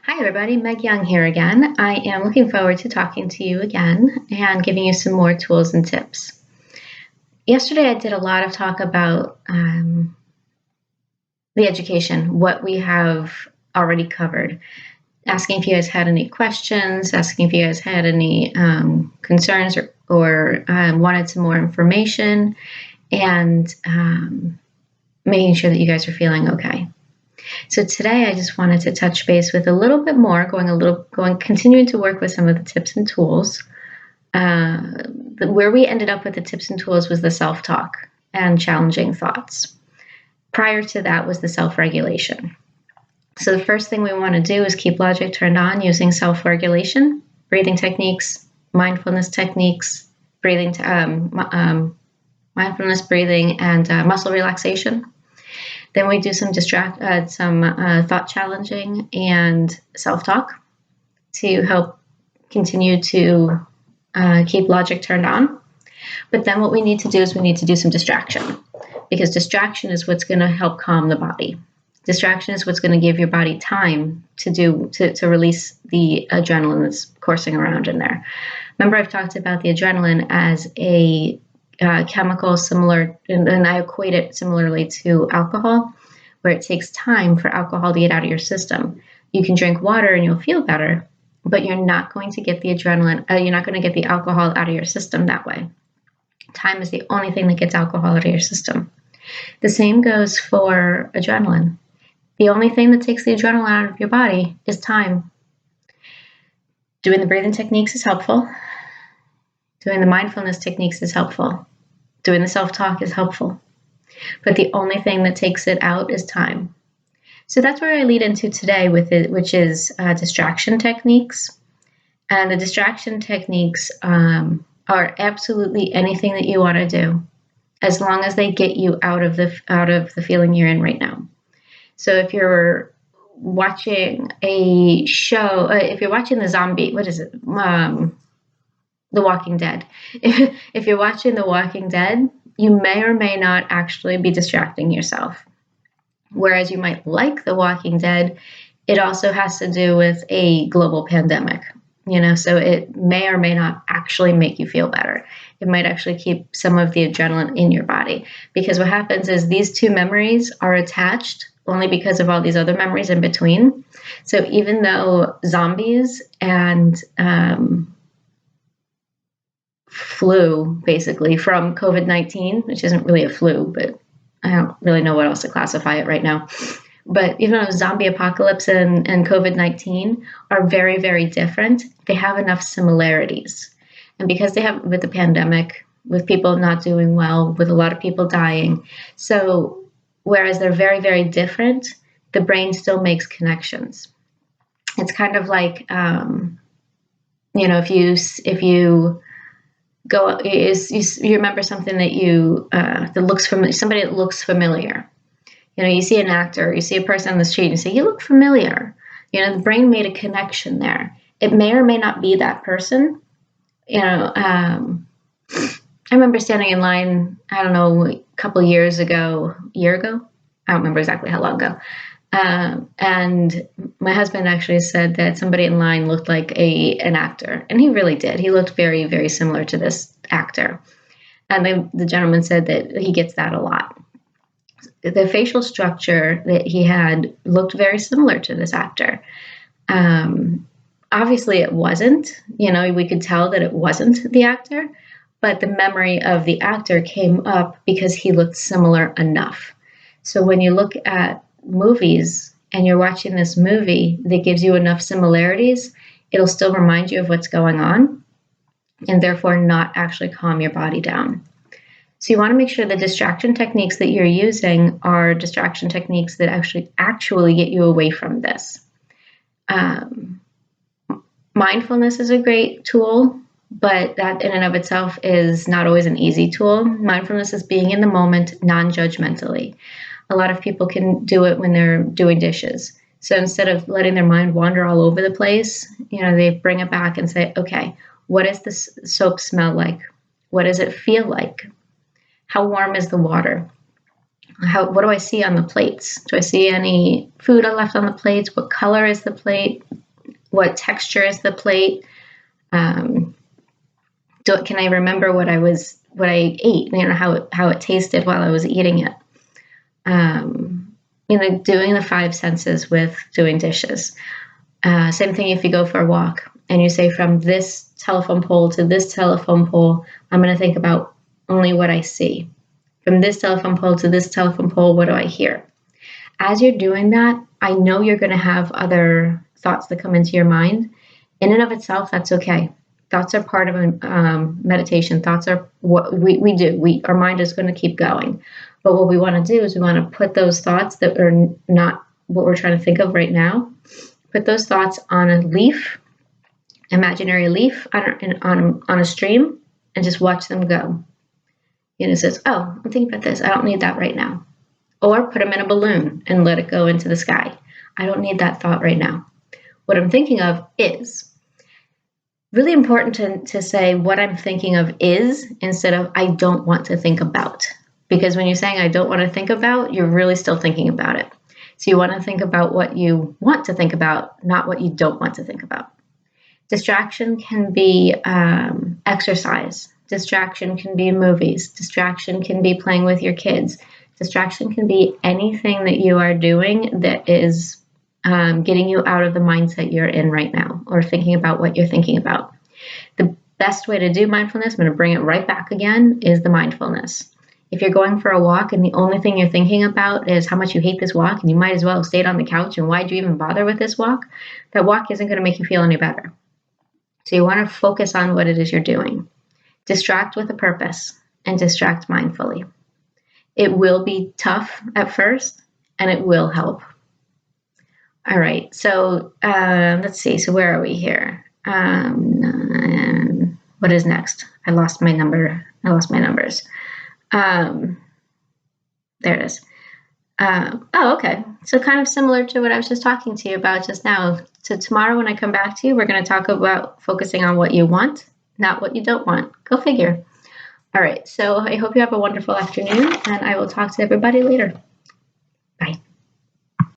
Hi, everybody. Meg Young here again. I am looking forward to talking to you again and giving you some more tools and tips. Yesterday, I did a lot of talk about the education, what we have already covered, asking if you guys had any questions, asking if you guys had any concerns or wanted some more information, and making sure that you guys are feeling okay. So today I just wanted to touch base with a little bit more, continuing to work with some of the tips and tools. Where we ended up with the tips and tools was the self-talk and challenging thoughts. Prior to that was the self-regulation. So the first thing we want to do is keep logic turned on using self-regulation, breathing techniques, mindfulness techniques, mindfulness breathing, and muscle relaxation. Then we do some thought challenging and self-talk to help continue to keep logic turned on. But then what we need to do is we need to do some distraction, because distraction is what's going to help calm the body. Distraction is what's going to give your body time to release the adrenaline that's coursing around in there. Remember, I've talked about the adrenaline as a chemical similar, and I equate it similarly to alcohol, where it takes time for alcohol to get out of your system. You can drink water and you'll feel better, but you're not going to get the adrenaline, you're not going to get the alcohol out of your system that way. Time is the only thing that gets alcohol out of your system. The same goes for adrenaline. The only thing that takes the adrenaline out of your body is time. Doing the breathing techniques is helpful. Doing the mindfulness techniques is helpful. Doing the self-talk is helpful. But the only thing that takes it out is time. So that's where I lead into today with it, which is distraction techniques. And the distraction techniques are absolutely anything that you want to do, as long as they get you out of the feeling you're in right now. So if you're watching a show, if you're watching The Walking Dead. If you're watching The Walking Dead, you may or may not actually be distracting yourself. Whereas you might like The Walking Dead, it also has to do with a global pandemic, so it may or may not actually make you feel better. It might actually keep some of the adrenaline in your body, because what happens is these two memories are attached only because of all these other memories in between. So even though zombies and flu, basically, from COVID-19, which isn't really a flu, but I don't really know what else to classify it right now. But even though zombie apocalypse and COVID-19 are very, very different, they have enough similarities. And because they have, with the pandemic, with people not doing well, with a lot of people dying, so whereas they're very, very different, the brain still makes connections. It's kind of like, if you go, you remember something that looks familiar, somebody that looks familiar. You see an actor, you see a person on the street, and you say, "You look familiar." The brain made a connection there. It may or may not be that person. I remember standing in line, I don't know, a couple year ago, I don't remember exactly how long ago. And my husband actually said that somebody in line looked like an actor, and he really did. He looked very, very similar to this actor. And the gentleman said that he gets that a lot. The facial structure that he had looked very similar to this actor. Obviously it wasn't, we could tell that it wasn't the actor, but the memory of the actor came up because he looked similar enough. So when you look at movies and you're watching this movie that gives you enough similarities, it'll still remind you of what's going on, and therefore not actually calm your body down. So you want to make sure the distraction techniques that you're using are distraction techniques that actually get you away from this. Mindfulness is a great tool, but that in and of itself is not always an easy tool. Mindfulness is being in the moment non-judgmentally. A lot of people can do it when they're doing dishes. So instead of letting their mind wander all over the place, they bring it back and say, okay, what does this soap smell like? What does it feel like? How warm is the water? What do I see on the plates? Do I see any food left on the plates? What color is the plate? What texture is the plate? Can I remember what I ate? How it tasted while I was eating it. Doing the five senses with doing dishes. Same thing if you go for a walk and you say, from this telephone pole to this telephone pole, I'm going to think about only what I see. From this telephone pole to this telephone pole, what do I hear? As you're doing that, I know you're going to have other thoughts that come into your mind. In and of itself, that's okay. Thoughts are part of meditation. Thoughts are what we do. Our mind is going to keep going. But what we want to do is we want to put those thoughts that are not what we're trying to think of right now, put those thoughts on a leaf, imaginary leaf, on a stream, and just watch them go. It says, oh, I'm thinking about this. I don't need that right now. Or put them in a balloon and let it go into the sky. I don't need that thought right now. What I'm thinking of is really important to say what I'm thinking of is instead of I don't want to think about. Because when you're saying I don't want to think about, you're really still thinking about it. So you want to think about what you want to think about, not what you don't want to think about. Distraction can be exercise. Distraction can be movies. Distraction can be playing with your kids. Distraction can be anything that you are doing that is getting you out of the mindset you're in right now or thinking about what you're thinking about. The best way to do mindfulness, I'm going to bring it right back again, is the mindfulness. If you're going for a walk and the only thing you're thinking about is how much you hate this walk and you might as well have stayed on the couch and why'd you even bother with this walk, that walk isn't going to make you feel any better. So you want to focus on what it is you're doing. Distract with a purpose and distract mindfully. It will be tough at first and it will help. All right, so let's see. So where are we here? What is next? I lost my numbers. There it is. Okay. So kind of similar to what I was just talking to you about just now. So tomorrow when I come back to you, we're going to talk about focusing on what you want, not what you don't want. Go figure. All right. So I hope you have a wonderful afternoon, and I will talk to everybody later.